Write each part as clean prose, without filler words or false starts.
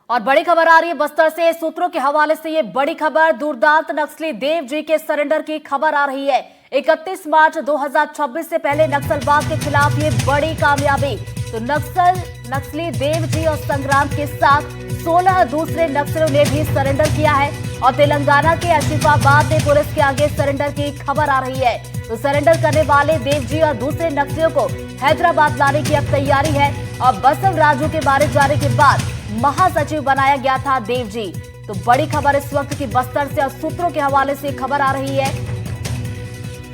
और बड़ी खबर आ रही है बस्तर से। सूत्रों के हवाले से ये बड़ी खबर, दूरदांत नक्सली देव जी के सरेंडर की खबर आ रही है। 31 मार्च 2026 से पहले नक्सलवाद के खिलाफ ये बड़ी कामयाबी। तो नक्सली देव जी और संग्राम के साथ 16 दूसरे नक्सलियों ने भी सरेंडर किया है। और तेलंगाना के आसिफाबाद में पुलिस के आगे सरेंडर की खबर आ रही है। तो सरेंडर करने वाले देव जी और दूसरे नक्सलियों को हैदराबाद लाने की अब तैयारी है। और बसव राजू के मारे जाने के बाद महासचिव बनाया गया था देव जी। तो बड़ी खबर इस वक्त की बस्तर से और सूत्रों के हवाले से खबर आ रही है।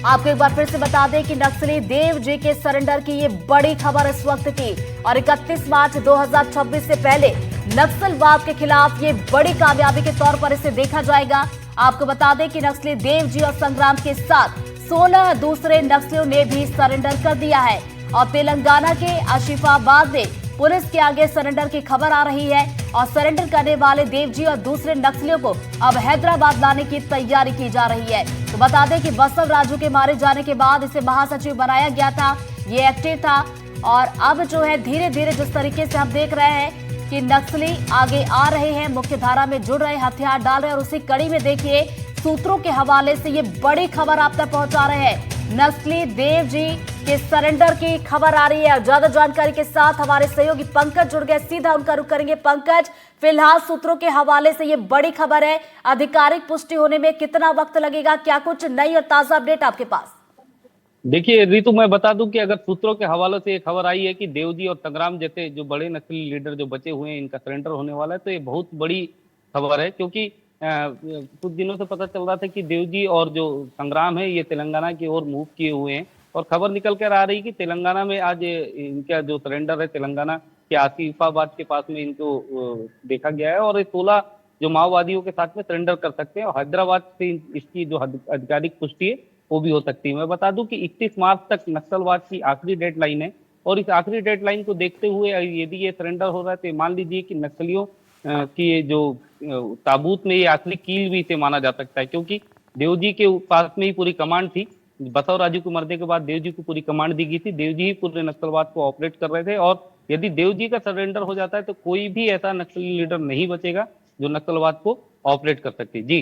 आपको एक बार फिर से बता दें कि नक्सली देव जी के सरेंडर की ये बड़ी खबर इस वक्त की। और 31 मार्च 2026 से पहले नक्सलवाद के खिलाफ ये बड़ी कामयाबी के तौर पर इसे देखा जाएगा। आपको बता दें कि नक्सली देव जी और संग्राम के साथ 16 दूसरे नक्सलियों ने भी सरेंडर कर दिया है। और तेलंगाना के आसिफाबाद में पुलिस के आगे सरेंडर की खबर आ रही है। और सरेंडर करने वाले देव जी और दूसरे नक्सलियों को अब हैदराबाद लाने की तैयारी की जा रही है। तो बता दें कि बसव राजू के मारे जाने के बाद इसे महासचिव बनाया गया था, ये एक्टिव था। और अब जो है धीरे धीरे जिस तरीके से हम देख रहे हैं कि नक्सली आगे आ रहे हैं, मुख्य धारा में जुड़ रहे, हथियार डाल रहे हैं। और उसी कड़ी में देखिए सूत्रों के हवाले से ये बड़ी खबर आप तक पहुंचा रहे हैं। नक्सली देव जी के सरेंडर की खबर आ रही है। ज्यादा जानकारी के साथ हमारे सहयोगी पंकज जुड़ गए, सीधा उनका रुख करेंगे। पंकज, फिलहाल सूत्रों के हवाले से ये बड़ी खबर है, आधिकारिक पुष्टि होने में कितना वक्त लगेगा? क्या कुछ नई और ताजा अपडेट आपके पास? देखिए रितु, मैं बता दूं कि अगर सूत्रों के हवाले से ये खबर आई है कि देवजी और संग्राम जैसे जो बड़े नक्सली लीडर जो बचे हुए हैं इनका सरेंडर होने वाला है, तो ये बहुत बड़ी खबर है। क्योंकि कुछ दिनों से पता चल रहा था कि देवजी और जो संग्राम है ये तेलंगाना की ओर मूव किए हुए हैं। और खबर निकल कर आ रही कि तेलंगाना में आज इनका जो सरेंडर है, तेलंगाना के आसिफाबाद के पास में इनको देखा गया है। और ये 16 जो माओवादियों के साथ में सरेंडर कर सकते हैं। और हैदराबाद से इसकी जो आधिकारिक पुष्टि है वो भी हो सकती है। मैं बता दूं कि 31 मार्च तक नक्सलवाद की आखिरी डेडलाइन है। और इस आखिरी डेडलाइन को देखते हुए यदि ये सरेंडर हो रहा है तो मान लीजिए कि नक्सलियों की ये जो ताबूत में ये आखिरी कील भी इसे माना जा सकता है। क्योंकि देवजी के पास में ही पूरी कमांड थी। बसव राजू को मरने के बाद देवजी को पूरी कमांड दी गई थी। देवजी ही पूरे नक्सलवाद को ऑपरेट कर रहे थे। और यदि देवजी का सरेंडर हो जाता है तो कोई भी ऐसा नक्सली लीडर नहीं बचेगा जो नक्सलवाद को ऑपरेट कर सकते। जी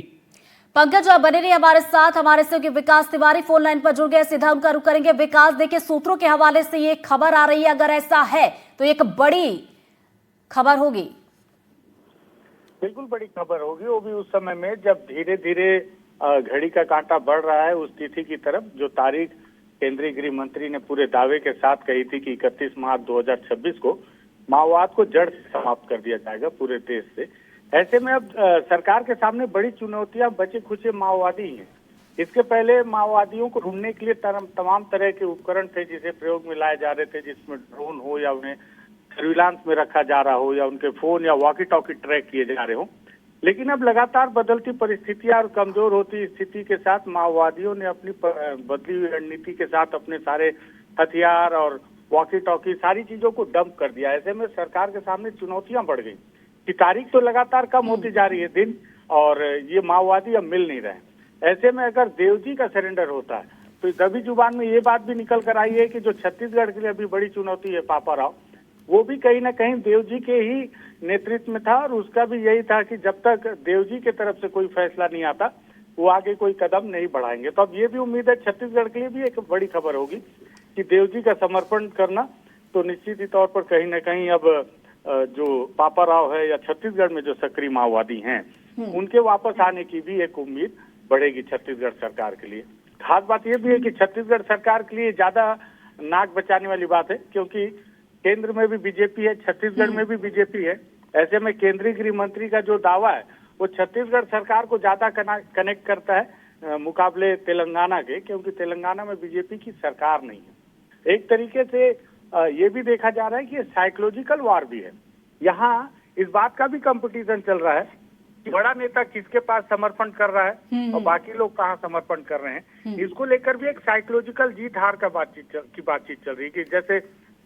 पंकज, आप बने रहिए हमारे साथ। हमारे सहयोगी विकास तिवारी फोन लाइन पर जुड़ गए, सीधा उनका रुख करेंगे। विकास, देखिए सूत्रों के हवाले से ये खबर आ रही है, अगर ऐसा है तो एक बड़ी खबर होगी। बिल्कुल बड़ी खबर होगी, वो भी उस समय में जब धीरे धीरे घड़ी का कांटा बढ़ रहा है उस तिथि की तरफ, जो तारीख केंद्रीय गृह मंत्री ने पूरे दावे के साथ कही थी कि 31 मार्च 2026 को माओवाद को जड़ से समाप्त कर दिया जाएगा पूरे देश से। ऐसे में अब सरकार के सामने बड़ी चुनौतियां बचे खुचे माओवादी हैं। इसके पहले माओवादियों को ढूंढने के लिए तमाम तरह के उपकरण थे जिसे प्रयोग में लाए जा रहे थे, जिसमें ड्रोन हो या उन्हें सर्विलांस में रखा जा रहा हो या उनके फोन या वॉकी टॉकी ट्रैक किए जा रहे हो। लेकिन अब लगातार बदलती परिस्थितियां और कमजोर होती स्थिति के साथ माओवादियों ने अपनी बदली हुई रणनीति के साथ अपने सारे हथियार और वॉकी टॉकी सारी चीजों को डंप कर दिया। ऐसे में सरकार के सामने चुनौतियां बढ़ गई कि तारीख तो लगातार कम होती जा रही है दिन, और ये माओवादी अब मिल नहीं रहे। ऐसे में अगर देवजी का सरेंडर होता है तो दबी जुबान में ये बात भी निकल कर आई है कि जो छत्तीसगढ़ के लिए अभी बड़ी चुनौती है पापा राव, वो भी कहीं ना कहीं देवजी के ही नेतृत्व में था। और उसका भी यही था कि जब तक देवजी की तरफ से कोई फैसला नहीं आता वो आगे कोई कदम नहीं बढ़ाएंगे। तो अब ये भी उम्मीद है छत्तीसगढ़ के लिए भी एक बड़ी खबर होगी कि देवजी का समर्पण करना, तो निश्चित ही तौर पर कहीं ना कहीं अब जो पापा राव है या छत्तीसगढ़ में जो सक्रिय माओवादी हैं उनके वापस आने की भी एक उम्मीद बढ़ेगी छत्तीसगढ़ सरकार के लिए। खास बात यह भी है कि छत्तीसगढ़ सरकार के लिए ज्यादा नाक बचाने वाली बात है, क्योंकि केंद्र में भी बीजेपी है, छत्तीसगढ़ में भी बीजेपी है। ऐसे में केंद्रीय गृह मंत्री का जो दावा है वो छत्तीसगढ़ सरकार को ज्यादा कनेक्ट करता है मुकाबले तेलंगाना के, क्योंकि तेलंगाना में बीजेपी की सरकार नहीं है। एक तरीके से ये भी देखा जा रहा है कि साइकोलॉजिकल वार भी है। यहाँ इस बात का भी कंपटीशन चल रहा है कि बड़ा नेता किसके पास समर्पण कर रहा है और बाकी लोग कहाँ समर्पण कर रहे हैं। इसको लेकर भी एक साइकोलॉजिकल जीत हार का बातचीत चल रही है कि जैसे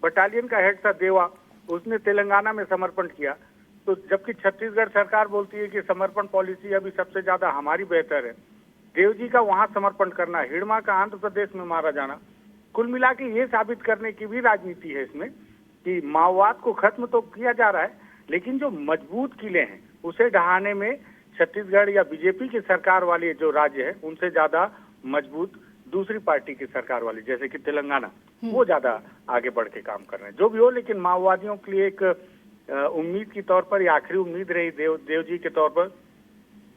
बटालियन का हेड था देवा, उसने तेलंगाना में समर्पण किया, तो जबकि छत्तीसगढ़ सरकार बोलती है कि समर्पण पॉलिसी अभी सबसे ज्यादा हमारी बेहतर है। देवजी का वहां समर्पण करना, हिड़मा का आंध्र प्रदेश में मारा जाना, कुल मिला के ये साबित करने की भी राजनीति है इसमें कि माओवाद को खत्म तो किया जा रहा है लेकिन जो मजबूत किले हैं उसे ढहाने में छत्तीसगढ़ या बीजेपी की सरकार वाले जो राज्य है उनसे ज्यादा मजबूत दूसरी पार्टी की सरकार वाली जैसे कि तेलंगाना, वो ज्यादा आगे बढ़ के काम कर रहे हैं। जो भी हो, लेकिन माओवादियों के लिए एक उम्मीद के तौर पर, या आखिरी उम्मीद रही देव जी के तौर पर।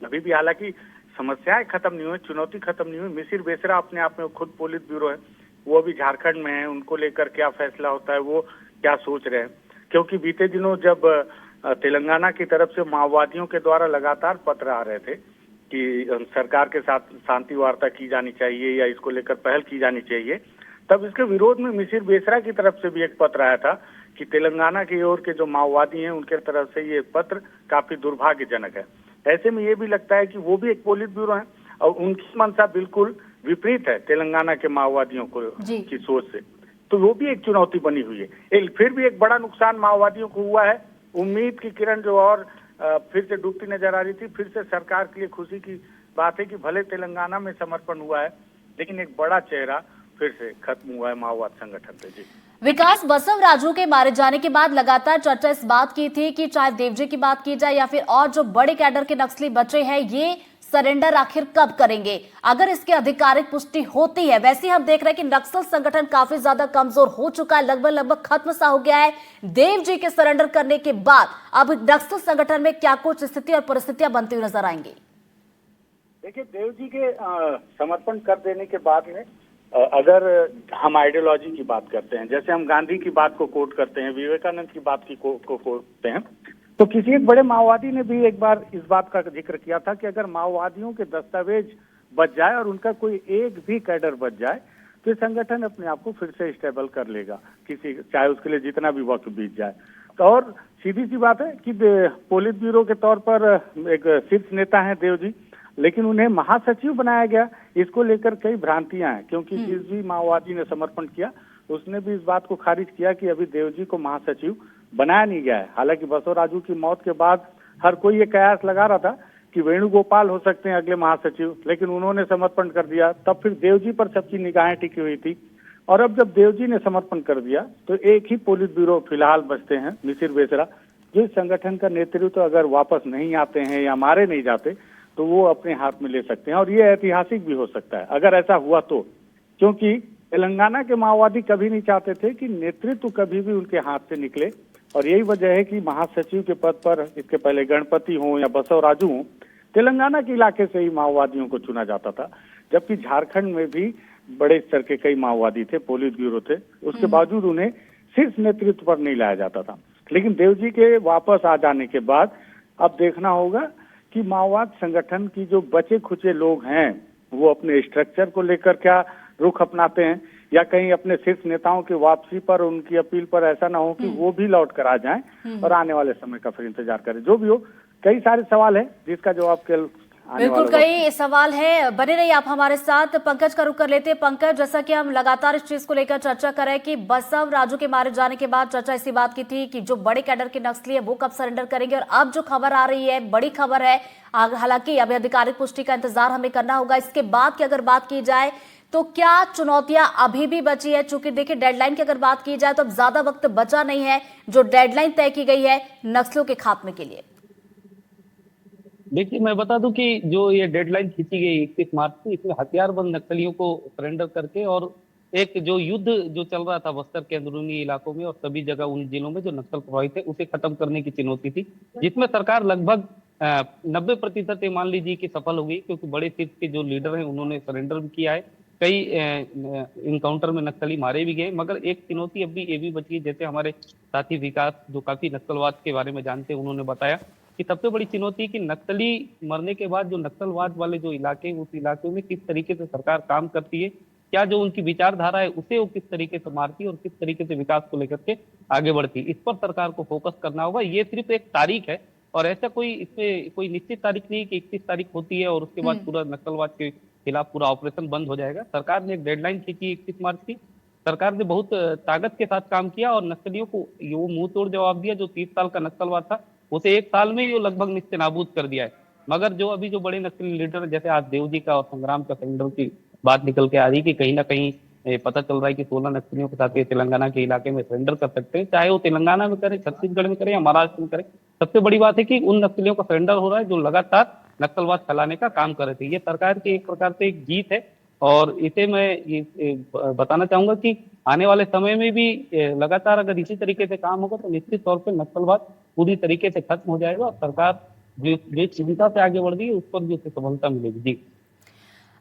अभी भी हालांकि समस्याएं खत्म नहीं हुई, चुनौती खत्म नहीं हुई। मिसिर बेसरा अपने आप में खुद पोलित ब्यूरो है, वो अभी झारखंड में है, उनको लेकर क्या फैसला होता है, वो क्या सोच रहे हैं। क्योंकि बीते दिनों जब तेलंगाना की तरफ से माओवादियों के द्वारा लगातार पत्र आ रहे थे कि सरकार के साथ शांति वार्ता की जानी चाहिए या इसको लेकर पहल की जानी चाहिए, तब इसके विरोध में मिसिर बेसरा की तरफ से भी एक पत्र आया था कि तेलंगाना की ओर के जो माओवादी हैं उनके तरफ से ये पत्र काफी दुर्भाग्यजनक है। ऐसे में ये भी लगता है कि वो भी एक पोलित ब्यूरो है और उनकी मंशा बिल्कुल विपरीत है तेलंगाना के माओवादियों को की सोच से, तो वो भी एक चुनौती बनी हुई है। फिर भी एक बड़ा नुकसान माओवादियों को हुआ है। उम्मीद की किरण जो और फिर से डूबती नजर आ रही थी, फिर से सरकार के लिए खुशी की बात है कि भले तेलंगाना में समर्पण हुआ है, लेकिन एक बड़ा चेहरा फिर से खत्म हुआ है माओवाद संगठन पे। जी विकास, बसव राजू के मारे जाने के बाद लगातार चर्चा इस बात की थी कि चाहे देवजी की बात की जाए या फिर और जो बड़े कैडर के नक्सली बचे हैं, ये सरेंडर आखिर कब करेंगे। अगर इसकी आधिकारिक पुष्टि होती है, वैसे हम देख रहे हैं कि नक्सल संगठन काफी ज्यादा कमजोर हो चुका है, लगभग खत्म सा हो गया है। देव जी के सरेंडर करने के बाद अब नक्सल संगठन में क्या कुछ स्थिति और परिस्थितियां बनती हुई नजर आएंगी? देखिए, देव जी के समर्पण कर देने के बाद में अगर हम आइडियोलॉजी की बात करते हैं, जैसे हम गांधी की बात को कोट करते हैं, विवेकानंद की बात को कोट करते हैं, तो किसी एक बड़े माओवादी ने भी एक बार इस बात का जिक्र किया था कि अगर माओवादियों के दस्तावेज बच जाए और उनका कोई एक भी कैडर बच जाए तो ये संगठन अपने आप को फिर से स्टेबल कर लेगा, किसी चाहे उसके लिए जितना भी वक्त बीत जाए। तो और सीधी सी बात है कि पोलित ब्यूरो के तौर पर एक शीर्ष नेता है देव जी, लेकिन उन्हें महासचिव बनाया गया। इसको लेकर कई भ्रांतियां हैं, क्योंकि जिस भी माओवादी ने समर्पण किया उसने भी इस बात को खारिज किया कि अभी देव जी को महासचिव बनाया नहीं गया है। हालांकि बसव राजू की मौत के बाद हर कोई ये कयास लगा रहा था कि वेणुगोपाल हो सकते हैं अगले महासचिव, लेकिन उन्होंने समर्पण कर दिया। तब फिर देव जी पर सबकी निगाहें टिकी हुई थी, और अब जब देव जी ने समर्पण कर दिया तो एक ही पोलित ब्यूरो फिलहाल बचते हैं, मिसिर बेसरा। जिस संगठन का नेतृत्व अगर वापस नहीं आते हैं या मारे नहीं जाते तो वो अपने हाथ में ले सकते हैं, और ये ऐतिहासिक भी हो सकता है अगर ऐसा हुआ तो। क्योंकि तेलंगाना के माओवादी कभी नहीं चाहते थे कि नेतृत्व कभी भी उनके हाथ से निकले, और यही वजह है कि महासचिव के पद पर इसके पहले गणपति हो या बसव राजू हो, तेलंगाना के इलाके से ही माओवादियों को चुना जाता था। जबकि झारखंड में भी बड़े स्तर के कई माओवादी थे, पोलित ब्यूरो थे, उसके बावजूद उन्हें शीर्ष नेतृत्व पर नहीं लाया जाता था। लेकिन देव जी के वापस आ जाने के बाद अब देखना होगा कि माओवाद संगठन की जो बचे खुचे लोग हैं वो अपने स्ट्रक्चर को लेकर क्या रुख अपनाते हैं, या कहीं अपने शीर्ष नेताओं की वापसी पर, उनकी अपील पर ऐसा ना हो कि वो भी लौट कर आ जाएं और आने वाले समय का फिर इंतजार करें। जो भी हो, कई सारे सवाल है जिसका जवाब कल बिल्कुल कई सवाल है। बने रहिए आप हमारे साथ। पंकज का रुख कर लेते हैं। पंकज, जैसा कि हम लगातार इस चीज को लेकर चर्चा कर रहे हैं कि बसव राजू के मारे जाने के बाद चर्चा इसी बात की थी कि जो बड़े कैडर के नक्सली है वो कब सरेंडर करेंगे, और अब जो खबर आ रही है बड़ी खबर है, हालांकि अभी आधिकारिक पुष्टि का इंतजार हमें करना होगा। इसके बाद की अगर बात की जाए तो क्या चुनौतियां अभी भी बची है? चूंकि देखिए, डेडलाइन की अगर बात की जाए तो अब ज्यादा वक्त बचा नहीं है जो डेडलाइन तय की गई है नक्सलियों के खात्मे के लिए। देखिए, मैं बता दूं कि जो ये डेडलाइन खींची गई 31 मार्च को, इसमें हथियारबंद नक्सलियों को सरेंडर करके और एक जो युद्ध जो चल रहा था बस्तर के अंदरूनी इलाकों में और सभी जगह उन जिलों में जो नक्सल प्रभावित है उसे खत्म करने की चुनौती थी, जिसमें सरकार लगभग 90% मान लीजिए कि सफल हो गई, क्योंकि बड़े शीर्ष के जो लीडर हैं उन्होंने सरेंडर भी किया है। कई इनकाउंटर में नक्सली मारे भी गए, मगर एक चुनौती अब भी ये भी बची है। जैसे हमारे साथी विकास जो काफी नक्सलवाद के बारे में जानते हैं, उन्होंने बताया कि सबसे बड़ी चुनौती कि नक्सली मरने के बाद जो नक्सलवाद वाले जो इलाके, उस इलाके में किस तरीके से सरकार काम करती है, क्या जो उनकी विचारधारा है उसे वो किस तरीके से मारती है और किस तरीके से विकास को लेकर के आगे बढ़ती है, इस पर सरकार को फोकस करना होगा। ये सिर्फ एक तारीख है और ऐसा कोई इसमें कोई निश्चित तारीख नहीं कि 31 तारीख होती है और उसके बाद पूरा नक्सलवाद के खिलाफ पूरा ऑपरेशन बंद हो जाएगा। सरकार ने एक डेडलाइन खींची 31 मार्च की। सरकार ने बहुत ताकत के साथ काम किया और नक्सलियों को वो मुंह तोड़ जवाब दिया। जो 30 साल का नक्सलवाद था उसे 1 साल में ही लगभग निश्चित नाबूद कर दिया है। मगर जो अभी जो बड़े नक्सली लीडर, जैसे आज देव जी का और संग्राम का सरेंडर की बात निकल के आ रही कि कहीं ना कहीं ये पता चल रहा है कि 16 नक्सलियों के साथ ये तेलंगाना के इलाके में सरेंडर कर सकते हैं, चाहे वो तेलंगाना में करे, छत्तीसगढ़ में करे या महाराष्ट्र में करे। सबसे बड़ी बात है कि उन नक्सलियों का सरेंडर हो रहा है जो लगातार नक्सलवाद फैलाने का काम कर रहे थे। ये सरकार की एक प्रकार से एक जीत है, और इसे मैं ये बताना चाहूंगा कि आने वाले समय में भी लगातार अगर इसी तरीके से काम होगा तो निश्चित तौर पर नक्सलवाद पूरी तरीके से खत्म हो जाएगा, और सरकार जिस चिंता से आगे बढ़ रही है उस पर भी उसे सफलता मिलेगी। जी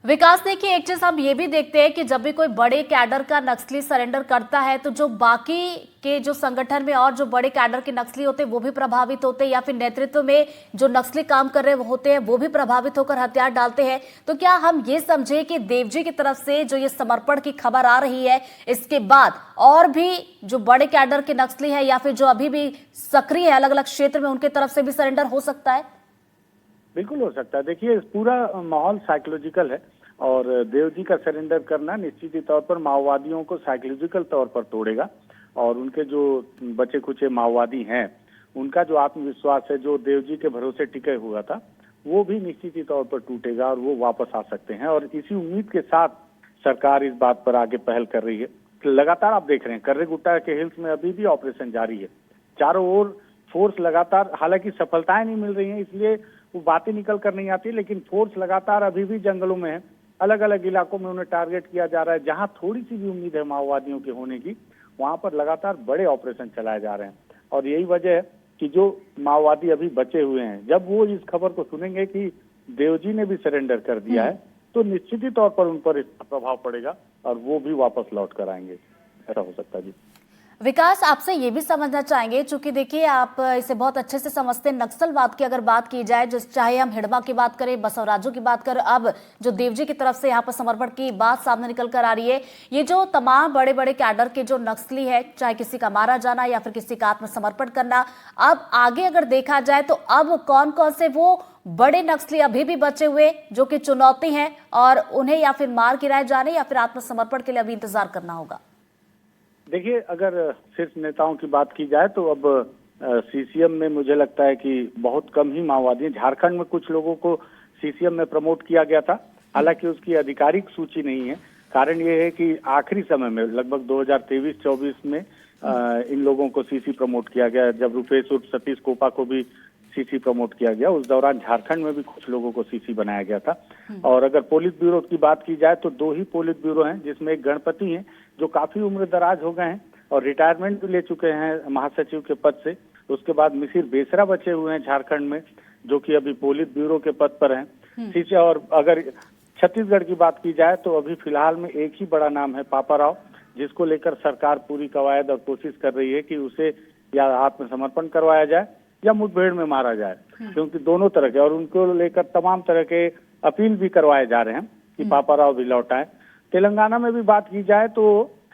विकास, देखिए एक चीज हम ये भी देखते हैं कि जब भी कोई बड़े कैडर का नक्सली सरेंडर करता है तो जो बाकी के जो संगठन में और जो बड़े कैडर के नक्सली होते हैं वो भी प्रभावित होते हैं, या फिर नेतृत्व में जो नक्सली काम कर रहे होते हैं वो भी प्रभावित होकर हथियार डालते हैं। तो क्या हम ये समझे कि देवजी की तरफ से जो ये समर्पण की खबर आ रही है, इसके बाद और भी जो बड़े कैडर के नक्सली है या फिर जो अभी भी सक्रिय है अलग अलग क्षेत्र में, उनके तरफ से भी सरेंडर हो सकता है? बिल्कुल हो सकता है। देखिए, पूरा माहौल साइकोलॉजिकल है, और देवजी का सरेंडर करना निश्चित ही तौर पर माओवादियों को साइकोलॉजिकल तौर पर तोड़ेगा, और उनके जो बचे खुचे माओवादी हैं उनका जो आत्मविश्वास है, जो देवजी के भरोसे टिके हुआ था, वो भी निश्चित ही तौर पर टूटेगा और वो वापस आ सकते हैं। और इसी उम्मीद के साथ सरकार इस बात पर आगे पहल कर रही है। लगातार आप देख रहे हैं कर्रेगुट्टा के हिल्स में अभी भी ऑपरेशन जारी है, चारों ओर फोर्स लगातार, हालांकि सफलताएं नहीं मिल रही हैं इसलिए वो बातें निकल कर नहीं आती, लेकिन फोर्स लगातार अभी भी जंगलों में है, अलग अलग इलाकों में उन्हें टारगेट किया जा रहा है। जहां थोड़ी सी भी उम्मीद है माओवादियों के होने की, वहां पर लगातार बड़े ऑपरेशन चलाए जा रहे हैं। और यही वजह है कि जो माओवादी अभी बचे हुए हैं, जब वो इस खबर को सुनेंगे कि देवजी ने भी सरेंडर कर दिया है, तो निश्चित ही तौर पर उन पर इसका प्रभाव पड़ेगा और वो भी वापस लौट कर आएंगे। ऐसा हो सकता है। जी विकास, आपसे ये भी समझना चाहेंगे, चूंकि देखिए आप इसे बहुत अच्छे से समझते हैं, नक्सलवाद की अगर बात की जाए, जो चाहे हम हिड़बा की बात करें, बसवराजू की बात करें, अब जो देवजी की तरफ से यहाँ पर समर्पण की बात सामने निकल कर आ रही है, ये जो तमाम बड़े बड़े कैडर के जो नक्सली है, चाहे किसी का मारा जाना या फिर किसी का आत्मसमर्पण करना, अब आगे अगर देखा जाए तो अब कौन कौन से वो बड़े नक्सली अभी भी बचे हुए जो कि चुनौती है, और उन्हें या फिर मार गिराए जाने या फिर आत्मसमर्पण के लिए अभी इंतजार करना होगा? देखिए, अगर सिर्फ नेताओं की बात की जाए तो अब सीसीएम में मुझे लगता है कि बहुत कम ही माओवादी हैं। झारखंड में कुछ लोगों को सीसीएम में प्रमोट किया गया था, हालांकि उसकी आधिकारिक सूची नहीं है। कारण ये है कि आखिरी समय में लगभग 2023-24 में इन लोगों को सीसी प्रमोट किया गया, जब रुपेश उर्फ सतीश कोपा को भी सीसी प्रमोट किया गया। उस दौरान झारखंड में भी कुछ लोगों को सीसी बनाया गया था। और अगर पोलित ब्यूरो की बात की जाए तो 2 ही पोलित ब्यूरो हैं, जिसमें एक गणपति हैं जो काफी उम्र दराज हो गए हैं और रिटायरमेंट भी ले चुके हैं महासचिव के पद से। उसके बाद मिसिर बेसरा बचे हुए हैं झारखंड में, जो कि अभी पोलित ब्यूरो के पद पर हैं सीसी। और अगर छत्तीसगढ़ की बात की जाए तो अभी फिलहाल में एक ही बड़ा नाम है पापा राव, जिसको लेकर सरकार पूरी कवायद और कोशिश कर रही है कि उसे या आत्मसमर्पण करवाया जाए या मुठभेड़ में मारा जाए, क्योंकि दोनों तरह के, और उनको लेकर तमाम तरह के अपील भी करवाए जा रहे हैं कि पापा राव भी लौट आए। तेलंगाना में भी बात की जाए तो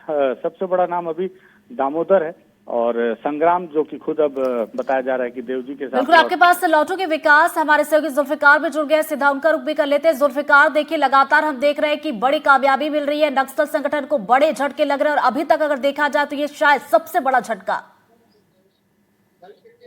सबसे बड़ा नाम अभी दामोदर है, और संग्राम जो कि खुद अब बताया जा रहा है कि देवजी के साथ। बिल्कुल, आपके पास लौटोगे विकास, हमारे सहयोगी जुल्फिकार भी जुड़ गए, सीधा उनका रुख भी कर लेते हैं। जुल्फिकार, देखिए लगातार हम देख रहे हैं कि बड़ी कामयाबी मिल रही है, नक्सल संगठन को बड़े झटके लग रहे हैं, और अभी तक अगर देखा जाए तो ये शायद सबसे बड़ा झटका।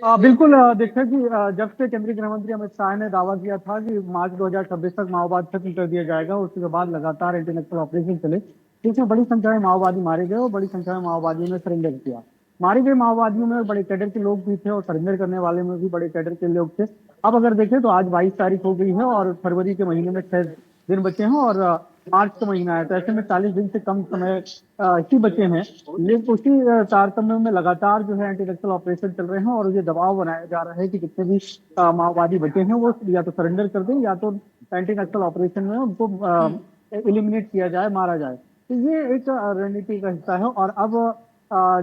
बिल्कुल, देखा कि जब से केंद्रीय गृह मंत्री अमित शाह ने दावा किया था कि मार्च 2026 तक माओवाद खत्म कर दिया जाएगा, उसके बाद लगातार एंटी नक्सल ऑपरेशन चले, जिसमें बड़ी संख्या में माओवादी मारे गए और बड़ी संख्या में माओवादियों ने सरेंडर किया। मारे गए माओवादियों में बड़े कैडर के लोग भी थे और सरेंडर करने वाले में भी बड़े कैडर के लोग थे। अब अगर देखें तो आज 22 तारीख हो गई है और फरवरी के महीने में 6 दिन बचे हैं और मार्च का महीना है, तो ऐसे में 40 दिन से कम समय ही बचे हैं। लेकिन उसी तारतम्य में लगातार जो है एंटी नक्सल ऑपरेशन चल रहे हैं और ये दबाव बनाया जा रहा है कि जितने भी माओवादी बचे हैं वो या तो सरेंडर कर दें या तो एंटी नक्सल ऑपरेशन में उनको एलिमिनेट किया जाए, मारा जाए। तो ये एक रणनीति का हिस्सा है। और अब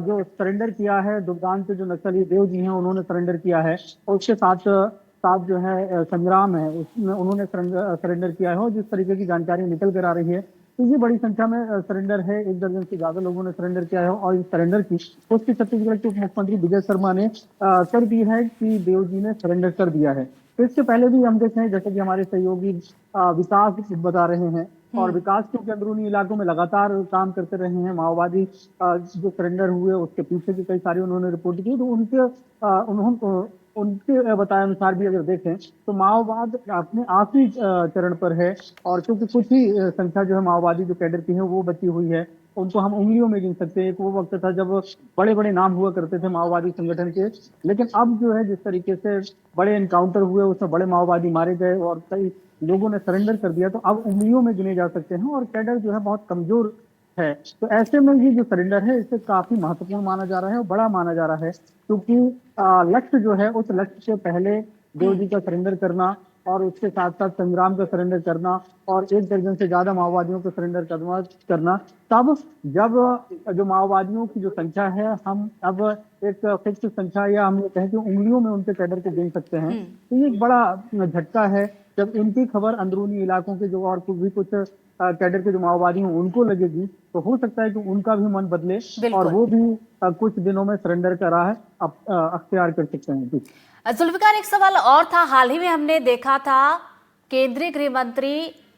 जो सरेंडर किया है दुर्दांत के जो नक्सली देव जी हैं उन्होंने सरेंडर किया है, और उसके साथ साथ जो है संग्राम है उसमें उन्होंने सरेंडर किया है। और जिस तरीके की जानकारी निकल कर आ रही है तो ये बड़ी संख्या में सरेंडर है, 1 दर्जन से ज्यादा लोगों ने सरेंडर किया है। और इस सरेंडर की पुष्टि छत्तीसगढ़ के उप मुख्यमंत्री विजय शर्मा ने कर दी है कि देव जी ने सरेंडर कर दिया है। तो इससे पहले भी हम देखें, जैसे कि हमारे सहयोगी विकास बता रहे हैं, और विकास क्योंकि अंदरूनी इलाकों में लगातार काम करते रहे हैं, माओवादी जो सरेंडर हुए उसके पीछे की कई सारी उन्होंने रिपोर्ट की, तो उनके बताए अनुसार भी अगर देखें तो माओवाद अपने आखिरी चरण पर है। और क्योंकि कुछ ही संख्या जो है माओवादी जो कैडर की है वो बची हुई है, उनको हम उंगलियों में गिन सकते हैं। एक वो वक्त था जब बड़े बड़े नाम हुआ करते थे माओवादी संगठन के, लेकिन अब जो है जिस तरीके से बड़े एनकाउंटर हुए, उसमें बड़े माओवादी मारे गए और कई लोगों ने सरेंडर कर दिया, तो अब उंगलियों में गिने जा सकते हैं और कैडर जो है बहुत कमजोर है। तो ऐसे में ये जो सरेंडर है इसे काफी महत्वपूर्ण माना जा रहा है और बड़ा माना जा रहा है, क्योंकि लक्ष्य जो है, उस लक्ष्य से पहले देव जी का सरेंडर करना और उसके साथ साथ संग्राम का सरेंडर करना और 1 दर्जन से ज्यादा माओवादियों को सरेंडर करना, तब जब जो माओवादियों की जो संख्या है, हम अब एक फिक्स संख्या या हम ये कहें कि उंगलियों में उनके कैडर को गिन सकते हैं। तो ये एक बड़ा झटका है। जब इनकी खबर अंदरूनी इलाकों के जो और कुछ कैडर के जो माओवादी हैं उनको लगेगी, तो हो सकता है कि उनका भी मन बदले और वो भी कुछ दिनों में सरेंडर का राह अख्तियार कर सकते हैं। जी जुल्फिकार, एक सवाल और था। हाल ही में हमने देखा था केंद्रीय गृह मंत्री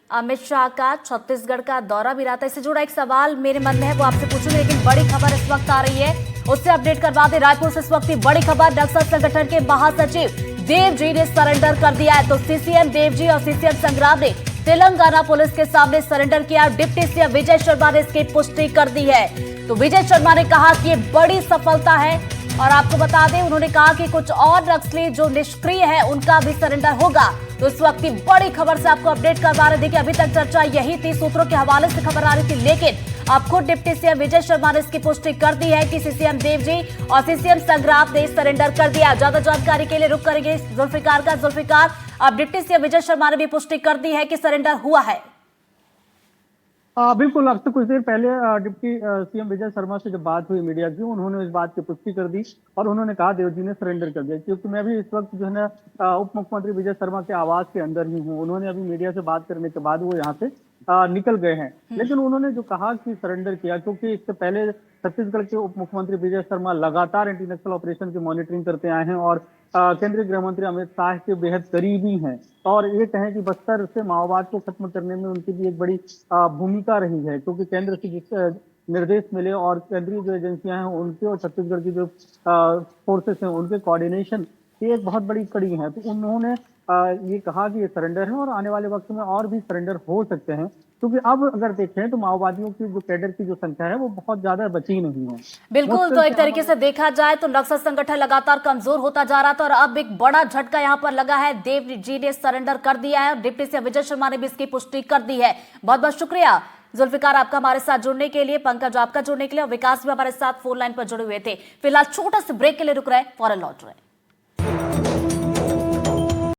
अमित शाह का छत्तीसगढ़ का दौरा भी रहा था। इससे जुड़ा एक सवाल मेरे मन में है, वो आपसे पूछूंगी, लेकिन बड़ी खबर इस वक्त आ रही है, उससे अपडेट करवा दे। रायपुर से इस वक्त की बड़ी खबर, नक्सल संगठन के महासचिव देव जी ने सरेंडर कर दिया है। तो सीसीएम देव जी और सीसीएम संग्राम ने तेलंगाना पुलिस के सामने सरेंडर किया। डिप्टी सीएम विजय शर्मा ने इसकी पुष्टि कर दी है। तो विजय शर्मा ने कहा कि ये बड़ी सफलता है और आपको बता दें, उन्होंने कहा कि कुछ और नक्सली जो निष्क्रिय है उनका भी सरेंडर होगा। तो इस वक्त की बड़ी खबर से आपको अपडेट करवा रहे। देखिए, अभी तक चर्चा यही थी, सूत्रों के हवाले से खबर आ रही थी, लेकिन अब खुद डिप्टी सीएम विजय शर्मा ने इसकी पुष्टि कर दी है कि सीसीएम देव जी और सीसीएम संग्राम ने सरेंडर कर दिया। ज्यादा जानकारी के लिए रुक करेंगे जुल्फिकार का। जुल्फिकार, अब डिप्टी सीएम विजय शर्मा ने भी पुष्टि कर दी है कि सरेंडर हुआ है। बिल्कुल, अब से कुछ देर पहले डिप्टी सीएम विजय शर्मा से जब बात हुई मीडिया की, उन्होंने इस बात की पुष्टि कर दी और उन्होंने कहा देव जी ने सरेंडर कर दिया। क्योंकि मैं भी इस वक्त जो है ना उप मुख्यमंत्री विजय शर्मा के आवास के अंदर ही हूँ। उन्होंने अभी मीडिया से बात करने के बाद वो यहाँ से निकल गए हैं, लेकिन उन्होंने जो कहा कि सरेंडर किया, क्योंकि इससे पहले छत्तीसगढ़ के उप मुख्यमंत्री विजय शर्मा लगातार एंटी नक्सल ऑपरेशन की मॉनिटरिंग करते आए हैं और केंद्रीय गृह मंत्री अमित शाह के बेहद करीबी हैं और ये कहें कि बस्तर से माओवाद को खत्म करने में उनकी भी एक बड़ी भूमिका रही है, क्योंकि केंद्र से जिस निर्देश मिले और केंद्रीय जो एजेंसियां हैं उनके और छत्तीसगढ़ की जो फोर्सेस हैं उनके कोऑर्डिनेशन, ये एक बहुत बड़ी कड़ी है। तो उन्होंने ये कहा कि ये सरेंडर है और आने वाले वक्त में और भी सरेंडर हो सकते हैं, क्योंकि अब अगर देखें तो माओवादियों की जो कैडर की जो संख्या है वो बहुत ज्यादा बची नहीं है। बिल्कुल, तो एक तरीके से देखा जाए तो नक्सल संगठन लगातार कमजोर होता जा रहा था और अब एक बड़ा झटका यहां पर लगा है। देव जी ने सरेंडर कर दिया है और डिप्टी सीएम विजय शर्मा ने भी इसकी पुष्टि कर दी है। बहुत बहुत शुक्रिया जुल्फिकार आपका हमारे साथ जुड़ने के लिए, पंकज आपका जुड़ने के लिए और विकास भी हमारे साथ फोन लाइन पर जुड़े हुए थे। फिलहाल छोटा सा ब्रेक के लिए रुक रहे हैं, फौरन लौट रहे हैं।